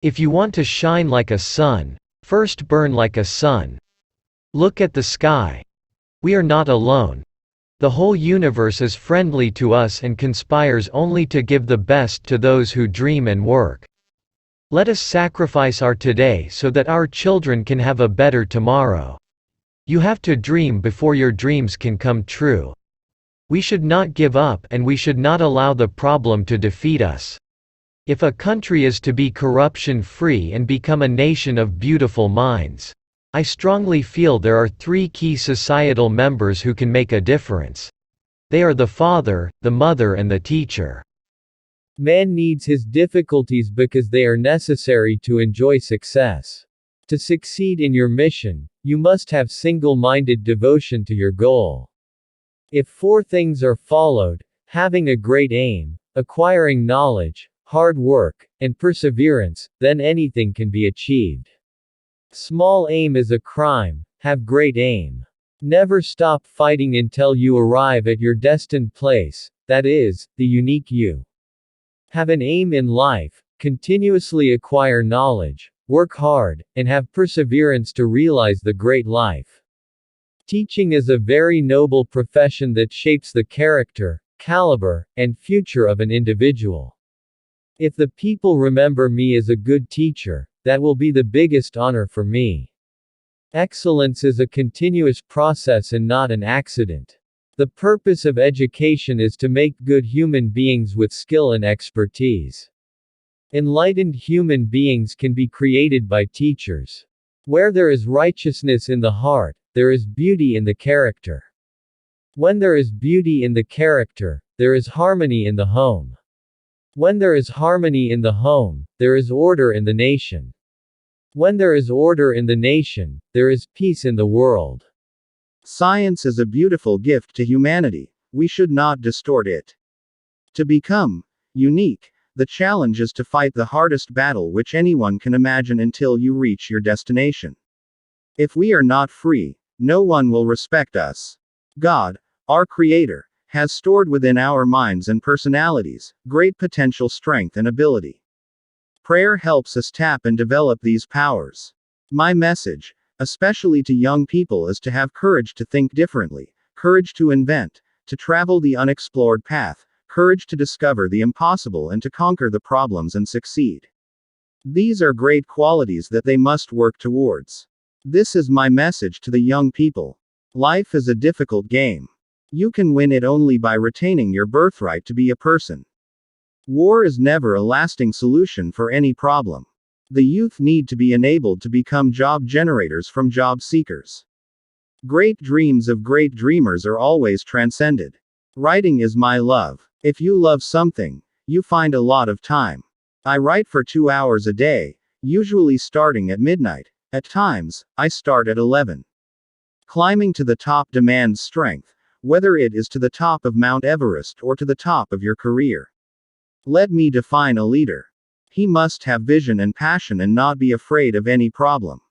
If you want to shine like a sun, first burn like a sun. Look at the sky. We are not alone. The whole universe is friendly to us and conspires only to give the best to those who dream and work. Let us sacrifice our today so that our children can have a better tomorrow. You have to dream before your dreams can come true. We should not give up and we should not allow the problem to defeat us. If a country is to be corruption-free and become a nation of beautiful minds, I strongly feel there are three key societal members who can make a difference. They are the father, the mother and the teacher. Man needs his difficulties because they are necessary to enjoy success. To succeed in your mission, you must have single-minded devotion to your goal. If four things are followed, having a great aim, acquiring knowledge, hard work, and perseverance, then anything can be achieved. Small aim is a crime, have great aim. Never stop fighting until you arrive at your destined place, that is, the unique you. Have an aim in life, continuously acquire knowledge, work hard, and have perseverance to realize the great life. Teaching is a very noble profession that shapes the character, caliber, and future of an individual. If the people remember me as a good teacher, that will be the biggest honor for me. Excellence is a continuous process and not an accident. The purpose of education is to make good human beings with skill and expertise. Enlightened human beings can be created by teachers. Where there is righteousness in the heart, there is beauty in the character. When there is beauty in the character, there is harmony in the home. When there is harmony in the home, there is order in the nation. When there is order in the nation, there is peace in the world. Science is a beautiful gift to humanity. We should not distort it. To become unique, the challenge is to fight the hardest battle which anyone can imagine until you reach your destination. If we are not free, no one will respect us. God, our Creator, has stored within our minds and personalities great potential strength and ability. Prayer helps us tap and develop these powers. My message, especially to young people, is to have courage to think differently, courage to invent, to travel the unexplored path, courage to discover the impossible and to conquer the problems and succeed. These are great qualities that they must work towards. This is my message to the young people. Life is a difficult game. You can win it only by retaining your birthright to be a person. War is never a lasting solution for any problem. The youth need to be enabled to become job generators from job seekers. Great dreams of great dreamers are always transcended. Writing is my love. If you love something, you find a lot of time. I write for 2 hours a day, usually starting at midnight. At times, I start at 11. Climbing to the top demands strength, whether it is to the top of Mount Everest or to the top of your career. Let me define a leader. He must have vision and passion and not be afraid of any problem.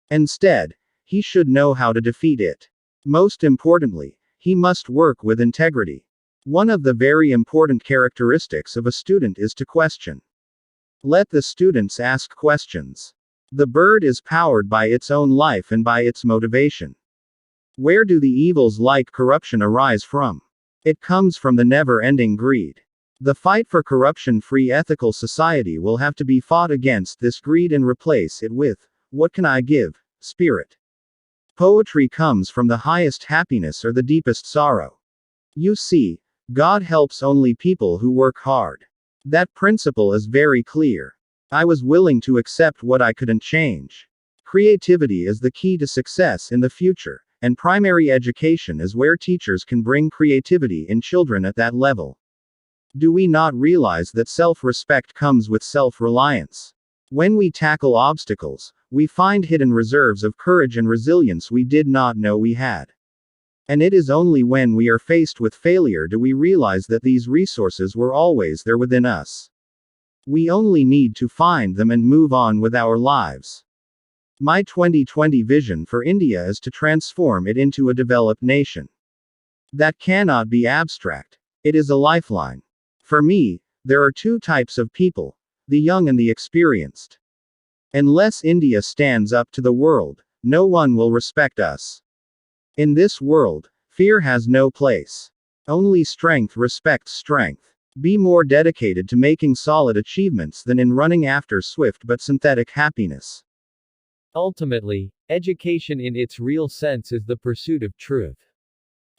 Instead, he should know how to defeat it. Most importantly, he must work with integrity. One of the very important characteristics of a student is to question. Let the students ask questions. The bird is powered by its own life and by its motivation. Where do the evils like corruption arise from? It comes from the never-ending greed. The fight for corruption-free ethical society will have to be fought against this greed and replace it with, what can I give, spirit. Poetry comes from the highest happiness or the deepest sorrow. You see, God helps only people who work hard. That principle is very clear. I was willing to accept what I couldn't change. Creativity is the key to success in the future, and primary education is where teachers can bring creativity in children at that level. Do we not realize that self-respect comes with self-reliance? When we tackle obstacles, we find hidden reserves of courage and resilience we did not know we had. And it is only when we are faced with failure do we realize that these resources were always there within us. We only need to find them and move on with our lives. My 2020 vision for India is to transform it into a developed nation. That cannot be abstract. It is a lifeline. For me, there are two types of people: the young and the experienced. Unless India stands up to the world, no one will respect us. In this world, fear has no place. Only strength respects strength. Be more dedicated to making solid achievements than in running after swift but synthetic happiness. Ultimately, education in its real sense is the pursuit of truth.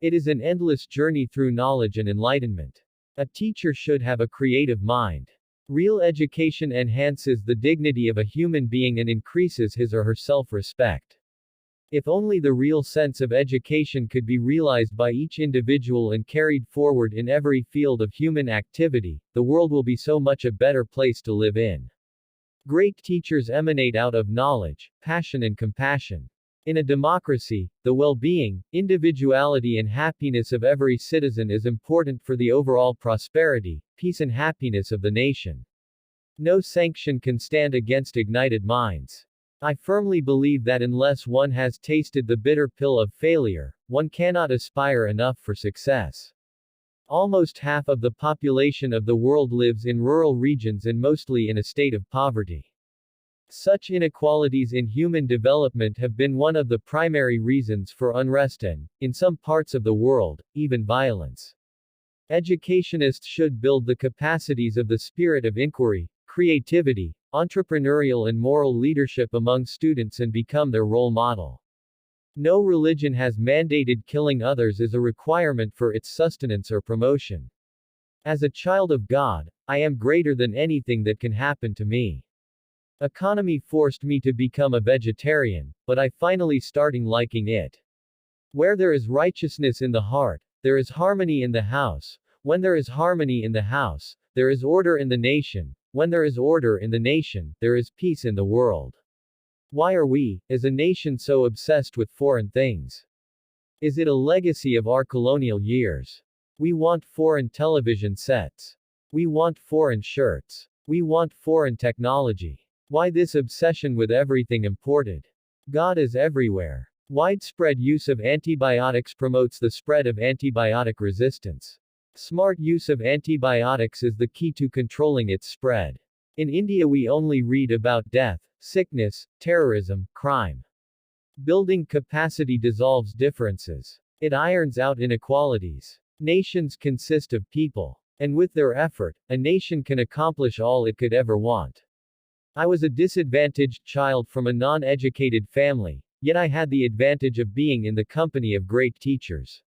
It is an endless journey through knowledge and enlightenment. A teacher should have a creative mind. Real education enhances the dignity of a human being and increases his or her self-respect. If only the real sense of education could be realized by each individual and carried forward in every field of human activity, the world will be so much a better place to live in. Great teachers emanate out of knowledge, passion and compassion. In a democracy, the well-being, individuality and happiness of every citizen is important for the overall prosperity, peace and happiness of the nation. No sanction can stand against ignited minds. I firmly believe that unless one has tasted the bitter pill of failure, one cannot aspire enough for success. Almost half of the population of the world lives in rural regions and mostly in a state of poverty. Such inequalities in human development have been one of the primary reasons for unrest and, in some parts of the world, even violence. Educationists should build the capacities of the spirit of inquiry, creativity, entrepreneurial and moral leadership among students and become their role model. No religion has mandated killing others as a requirement for its sustenance or promotion. As a child of God, I am greater than anything that can happen to me. Economy forced me to become a vegetarian, but I finally starting liking it. Where there is righteousness in the heart, there is harmony in the house. When there is harmony in the house, there is order in the nation. When there is order in the nation, there is peace in the world. Why are we, as a nation, so obsessed with foreign things? Is it a legacy of our colonial years? We want foreign television sets. We want foreign shirts. We want foreign technology. Why this obsession with everything imported? God is everywhere. Widespread use of antibiotics promotes the spread of antibiotic resistance. Smart use of antibiotics is the key to controlling its spread. In India we only read about death, sickness, terrorism, crime. Building capacity dissolves differences. It irons out inequalities. Nations consist of people. And with their effort, a nation can accomplish all it could ever want. I was a disadvantaged child from a non-educated family, yet I had the advantage of being in the company of great teachers.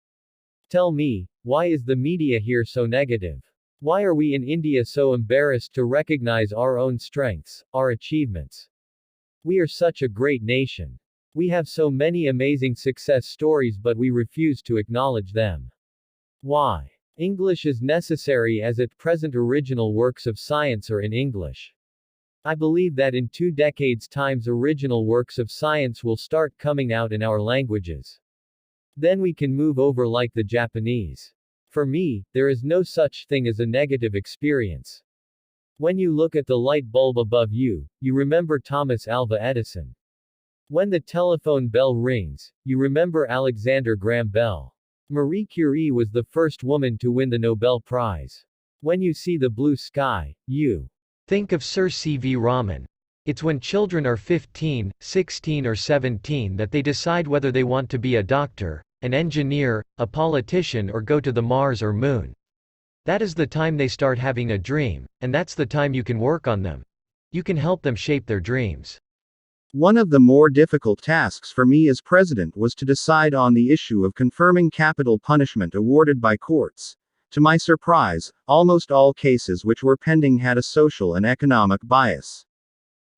Tell me, why is the media here so negative? Why are we in India so embarrassed to recognize our own strengths, our achievements? We are such a great nation. We have so many amazing success stories but we refuse to acknowledge them. Why? English is necessary as at present original works of science are in English. I believe that in 2 decades' times original works of science will start coming out in our languages. Then we can move over like the Japanese. For me, there is no such thing as a negative experience. When you look at the light bulb above you, you remember Thomas Alva Edison. When the telephone bell rings, you remember Alexander Graham Bell. Marie Curie was the first woman to win the Nobel Prize. When you see the blue sky, you think of Sir C.V. Raman. It's when children are 15, 16 or 17 that they decide whether they want to be a doctor, an engineer, a politician or go to the Mars or Moon. That is the time they start having a dream, and that's the time you can work on them. You can help them shape their dreams. One of the more difficult tasks for me as president was to decide on the issue of confirming capital punishment awarded by courts. To my surprise, almost all cases which were pending had a social and economic bias.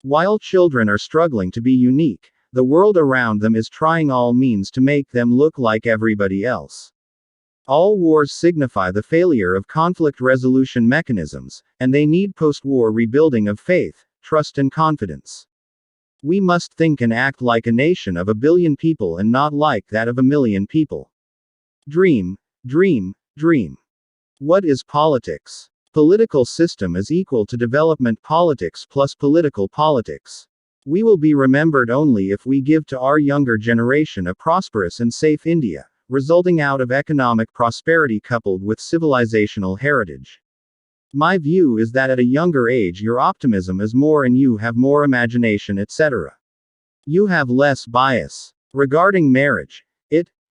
While children are struggling to be unique, the world around them is trying all means to make them look like everybody else. All wars signify the failure of conflict resolution mechanisms, and they need post-war rebuilding of faith, trust and confidence. We must think and act like a nation of 1 billion people and not like that of 1 million people. Dream, dream, dream. What is politics? Political system is equal to development politics plus political politics. We will be remembered only if we give to our younger generation a prosperous and safe India, resulting out of economic prosperity coupled with civilizational heritage. My view is that at a younger age your optimism is more and you have more imagination, etc. You have less bias. Regarding marriage,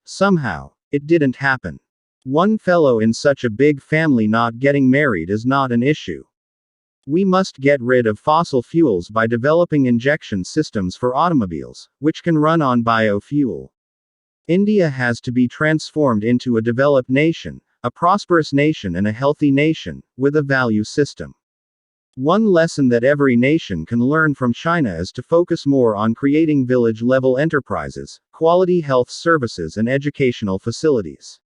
somehow, it didn't happen. One fellow in such a big family not getting married is not an issue. We must get rid of fossil fuels by developing injection systems for automobiles, which can run on biofuel. India has to be transformed into a developed nation, a prosperous nation and a healthy nation, with a value system. One lesson that every nation can learn from China is to focus more on creating village-level enterprises, quality health services and educational facilities.